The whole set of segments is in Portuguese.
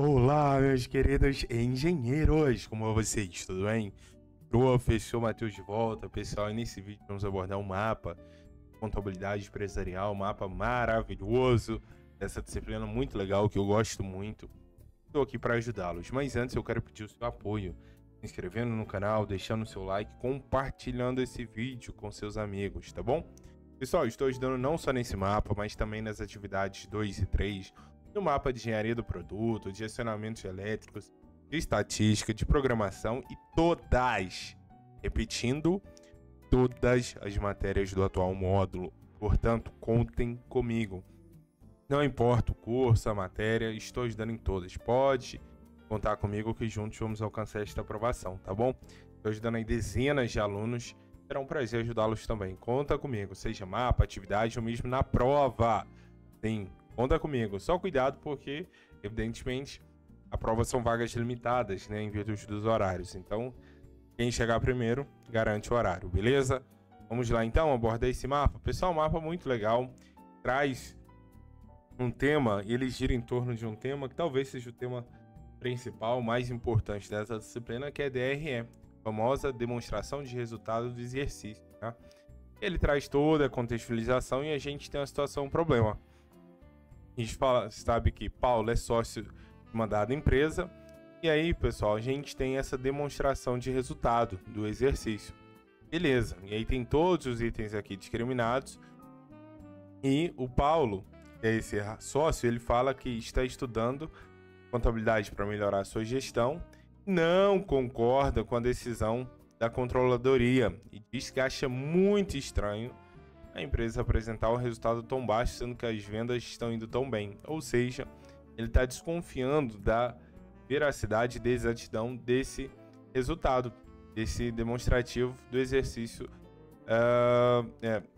Olá, meus queridos engenheiros, como vocês? Tudo bem? Professor Matheus de volta, pessoal. E nesse vídeo vamos abordar um mapa de contabilidade empresarial, um mapa maravilhoso dessa disciplina muito legal que eu gosto muito. Estou aqui para ajudá-los, mas antes eu quero pedir o seu apoio, se inscrevendo no canal, deixando o seu like, compartilhando esse vídeo com seus amigos, tá bom? Pessoal, estou ajudando não só nesse mapa, mas também nas atividades 2 e 3, no mapa de engenharia do produto, de acionamentos elétricos, de estatística, de programação e todas, repetindo, todas as matérias do atual módulo. Portanto, contem comigo. Não importa o curso, a matéria, estou ajudando em todas. Pode contar comigo que juntos vamos alcançar esta aprovação, tá bom? Estou ajudando aí dezenas de alunos. Será um prazer ajudá-los também. Conta comigo, seja mapa, atividade ou mesmo na prova. Sim, conta comigo. Só cuidado porque, evidentemente, a prova são vagas limitadas, né, em virtude dos horários. Então, quem chegar primeiro, garante o horário, beleza? Vamos lá então, abordar esse mapa. Pessoal, um mapa muito legal. Traz um tema, e ele gira em torno de um tema que talvez seja o tema principal, mais importante dessa disciplina, que é DRE, a famosa demonstração de resultado do exercício, tá? Ele traz toda a contextualização e a gente tem uma situação, um problema. A gente sabe que Paulo é sócio de uma dada empresa, e aí, pessoal, a gente tem essa demonstração de resultado do exercício. Beleza, e aí tem todos os itens aqui discriminados, e o Paulo, que é esse sócio, ele fala que está estudando contabilidade para melhorar a sua gestão, não concorda com a decisão da controladoria e diz que acha muito estranho a empresa apresentar um resultado tão baixo, sendo que as vendas estão indo tão bem. Ou seja, ele está desconfiando da veracidade e exatidão desse resultado, desse demonstrativo do exercício,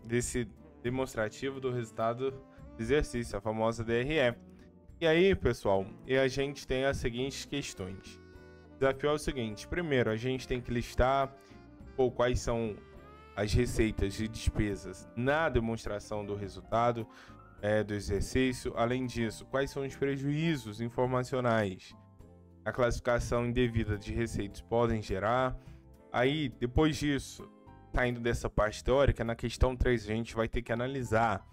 desse demonstrativo do resultado do exercício, a famosa DRE. E aí, pessoal, a gente tem as seguintes questões. O desafio é o seguinte: primeiro, a gente tem que listar quais são as receitas e despesas na demonstração do resultado do exercício. Além disso, quais são os prejuízos informacionais a classificação indevida de receitas podem gerar. Aí, depois disso, saindo dessa parte teórica, na questão 3 a gente vai ter que analisar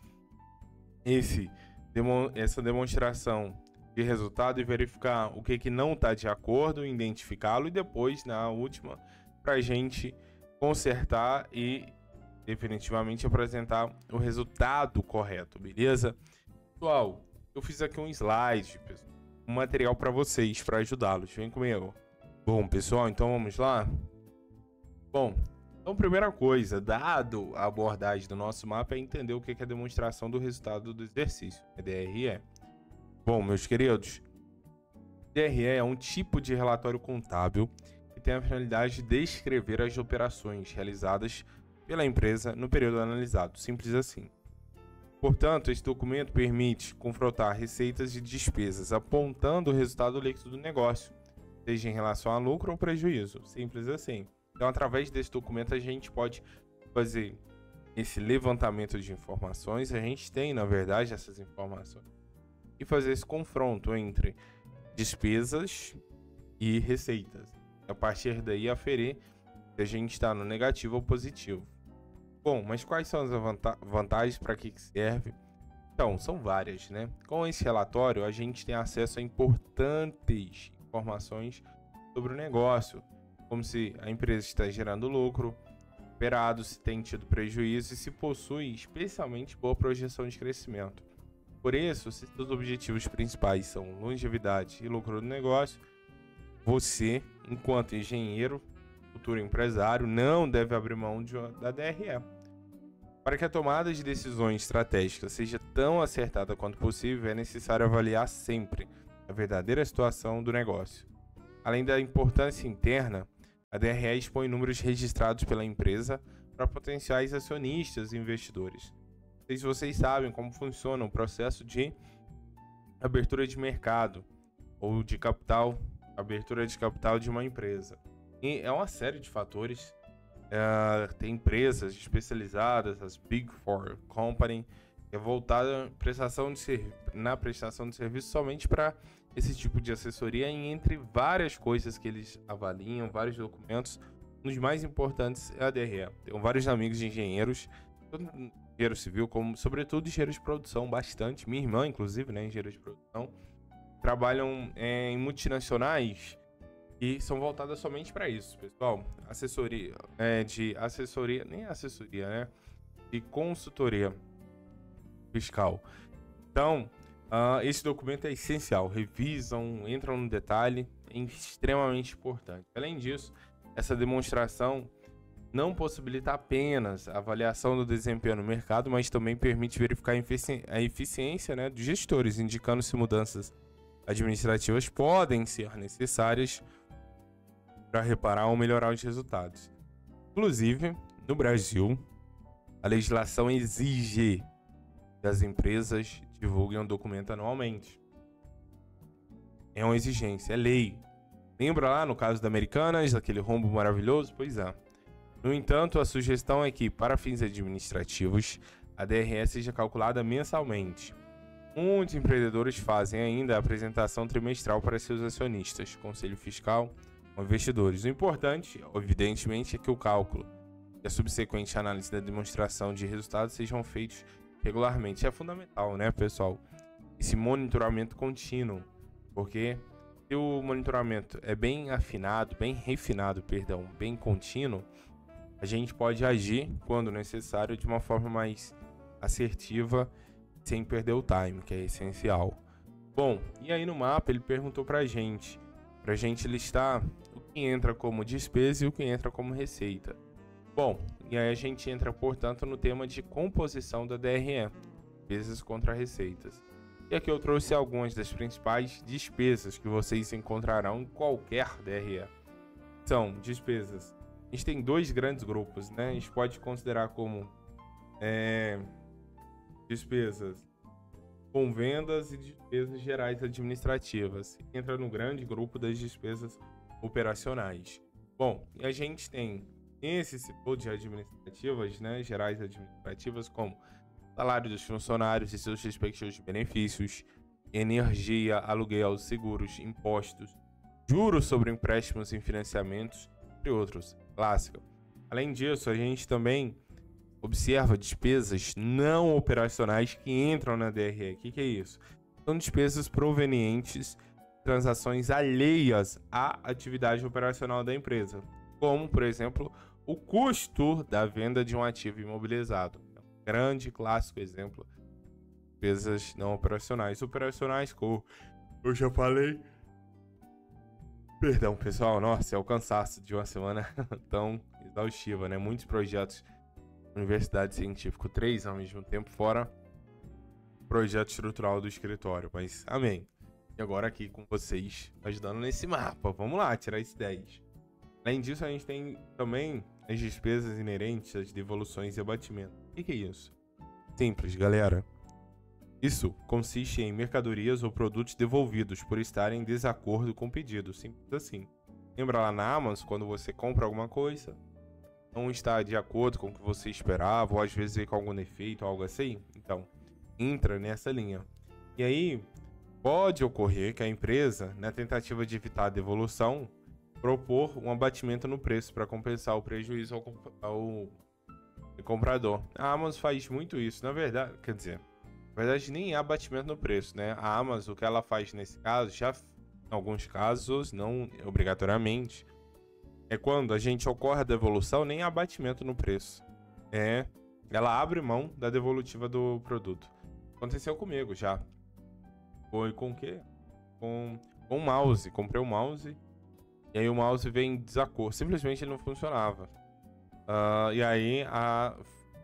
essa demonstração de resultado e verificar o que não está de acordo, identificá-lo e depois, na última, para a gente consertar e definitivamente apresentar o resultado correto, beleza? Pessoal, eu fiz aqui um slide, um material para vocês, para ajudá-los. Vem comigo. Bom, pessoal, então vamos lá? Bom, então primeira coisa, dado a abordagem do nosso mapa, é entender o que é a demonstração do resultado do exercício, é DRE. Bom, meus queridos, DRE é um tipo de relatório contábil que tem a finalidade de descrever as operações realizadas pela empresa no período analisado, simples assim. Portanto, esse documento permite confrontar receitas e despesas, apontando o resultado líquido do negócio, seja em relação a lucro ou prejuízo, simples assim. Então, através desse documento, a gente pode fazer esse levantamento de informações, a gente tem, na verdade, essas informações, e fazer esse confronto entre despesas e receitas. A partir daí, aferir se a gente está no negativo ou positivo. Bom, mas quais são as vantagens, para que serve? Então, são várias, né? Com esse relatório, a gente tem acesso a importantes informações sobre o negócio, como se a empresa está gerando lucro, operado, se tem tido prejuízo e se possui especialmente boa projeção de crescimento. Por isso, se os objetivos principais são longevidade e lucro do negócio, você, enquanto engenheiro, futuro empresário, não deve abrir mão da DRE. Para que a tomada de decisões estratégicas seja tão acertada quanto possível, é necessário avaliar sempre a verdadeira situação do negócio. Além da importância interna, a DRE expõe números registrados pela empresa para potenciais acionistas e investidores. Não sei se vocês sabem como funciona o processo de abertura de mercado ou de capital, abertura de capital de uma empresa. E é uma série de fatores. Tem empresas especializadas, as Big Four Company, que é voltada na prestação de serviço somente para esse tipo de assessoria e entre várias coisas que eles avaliam, vários documentos, um dos mais importantes é a DRE. Tenho vários amigos de engenheiros, tanto engenheiro civil como, sobretudo, engenheiro de produção, bastante. Minha irmã, inclusive, né, engenheiro de produção, trabalham em multinacionais e são voltadas somente para isso, pessoal. Assessoria, nem assessoria, né, de consultoria fiscal. Então, esse documento é essencial. Revisam, entram no detalhe, é extremamente importante. Além disso, essa demonstração não possibilita apenas a avaliação do desempenho no mercado, mas também permite verificar a eficiência, né, dos gestores, indicando se mudanças administrativas podem ser necessárias para reparar ou melhorar os resultados. Inclusive, no Brasil, a legislação exige que as empresas divulguem um documento anualmente. É uma exigência, é lei. Lembra lá no caso da Americanas, daquele rombo maravilhoso? Pois é. No entanto, a sugestão é que, para fins administrativos, a DRE seja calculada mensalmente. Muitos empreendedores fazem ainda a apresentação trimestral para seus acionistas, conselho fiscal ou investidores. O importante, evidentemente, é que o cálculo e a subsequente análise da demonstração de resultados sejam feitos regularmente. É fundamental, né, pessoal? Esse monitoramento contínuo, porque se o monitoramento é bem afinado, bem refinado, bem contínuo, a gente pode agir, quando necessário, de uma forma mais assertiva, sem perder o time, que é essencial. Bom, e aí no mapa ele perguntou pra gente listar o que entra como despesa e o que entra como receita. Bom, e aí a gente entra, portanto, no tema de composição da DRE, despesas contra receitas. E aqui eu trouxe algumas das principais despesas que vocês encontrarão em qualquer DRE. São despesas. A gente tem dois grandes grupos, né? A gente pode considerar como despesas com vendas e despesas gerais administrativas. Entra no grande grupo das despesas operacionais. Bom, e a gente tem esse setor de administrativas, né, gerais administrativas, como salário dos funcionários e seus respectivos benefícios, energia, aluguel, seguros, impostos, juros sobre empréstimos e financiamentos, entre outros. Clássica. Além disso, a gente também observa despesas não operacionais que entram na DRE. O que é isso? São despesas provenientes de transações alheias à atividade operacional da empresa, como, por exemplo, o custo da venda de um ativo imobilizado. Grande, clássico exemplo. Despesas não operacionais. Operacionais, como eu já falei. Perdão, pessoal. Nossa, é o cansaço de uma semana tão exaustiva, né? Muitos projetos na universidade científica, 3 ao mesmo tempo, fora o projeto estrutural do escritório. Mas, amém. E agora aqui com vocês, ajudando nesse mapa. Vamos lá, tirar esse 10. Além disso, a gente tem também as despesas inerentes às devoluções e abatimento. O que é isso? Simples, galera. Isso consiste em mercadorias ou produtos devolvidos por estarem em desacordo com o pedido. Simples assim. Lembra lá na Amazon, quando você compra alguma coisa, não está de acordo com o que você esperava, ou às vezes veio com algum defeito, algo assim? Então, entra nessa linha. E aí, pode ocorrer que a empresa, na tentativa de evitar a devolução, propor um abatimento no preço para compensar o prejuízo ao comprador. A Amazon faz muito isso, na verdade, quer dizer, na verdade nem é abatimento no preço, né? A Amazon, o que ela faz nesse caso, já em alguns casos, não obrigatoriamente, é quando a gente ocorre a devolução, nem abatimento no preço. Ela abre mão da devolutiva do produto. Aconteceu comigo já. Foi com o quê? Com um mouse. Comprei um mouse. E aí o mouse veio em desacordo. Simplesmente ele não funcionava. E aí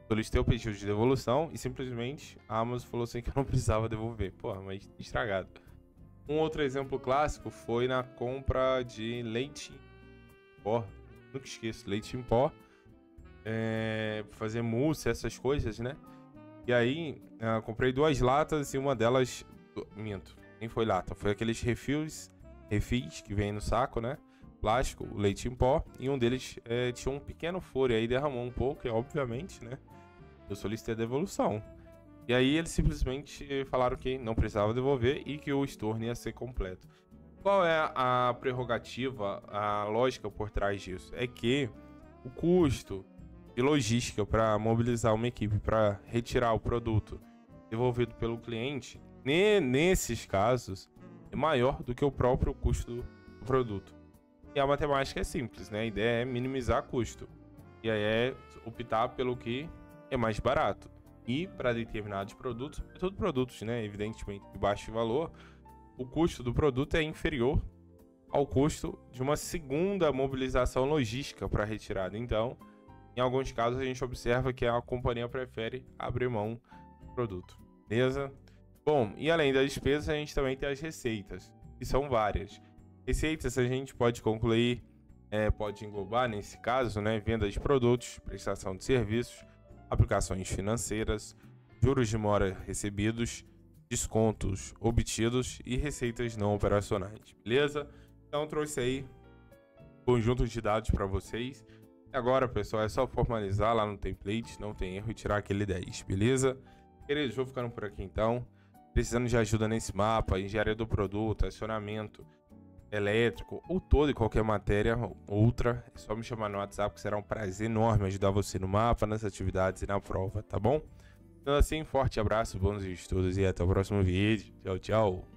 solicitei o pedido de devolução e simplesmente a Amazon falou assim que eu não precisava devolver. Pô, mas estragado. Um outro exemplo clássico foi na compra de leite em pó. Nunca esqueço, leite em pó. Fazer mousse, essas coisas, né? E aí, comprei 2 latas e uma delas... Minto, nem foi lata. Foi aqueles refis que vem no saco, né? Plástico, o leite em pó. E um deles tinha um pequeno furo. E aí derramou um pouco, e obviamente, né? Eu solicitei a devolução. E aí eles simplesmente falaram que não precisava devolver e que o estorno ia ser completo. Qual é a prerrogativa, a lógica por trás disso? É que o custo de logística para mobilizar uma equipe para retirar o produto devolvido pelo cliente, nesses casos, é maior do que o próprio custo do produto. E a matemática é simples, né? A ideia é minimizar custo. E aí é optar pelo que é mais barato. E para determinados produtos, todos produtos, né, evidentemente de baixo valor, o custo do produto é inferior ao custo de uma segunda mobilização logística para retirada. Então, em alguns casos, a gente observa que a companhia prefere abrir mão do produto. Beleza? Bom, e além das despesas, a gente também tem as receitas, que são várias. Receitas a gente pode concluir, pode englobar, nesse caso, né, venda de produtos, prestação de serviços, aplicações financeiras, juros de mora recebidos, descontos obtidos e receitas não operacionais, beleza? Então trouxe aí conjunto de dados para vocês. E agora, pessoal, é só formalizar lá no template, não tem erro, e tirar aquele 10, beleza? Queridos, vou ficando por aqui então. Precisando de ajuda nesse mapa, engenharia do produto, acionamento elétrico ou toda e qualquer matéria outra, é só me chamar no WhatsApp que será um prazer enorme ajudar você no mapa, nas atividades e na prova, tá bom? Então assim, forte abraço, bons estudos e até o próximo vídeo. Tchau, tchau.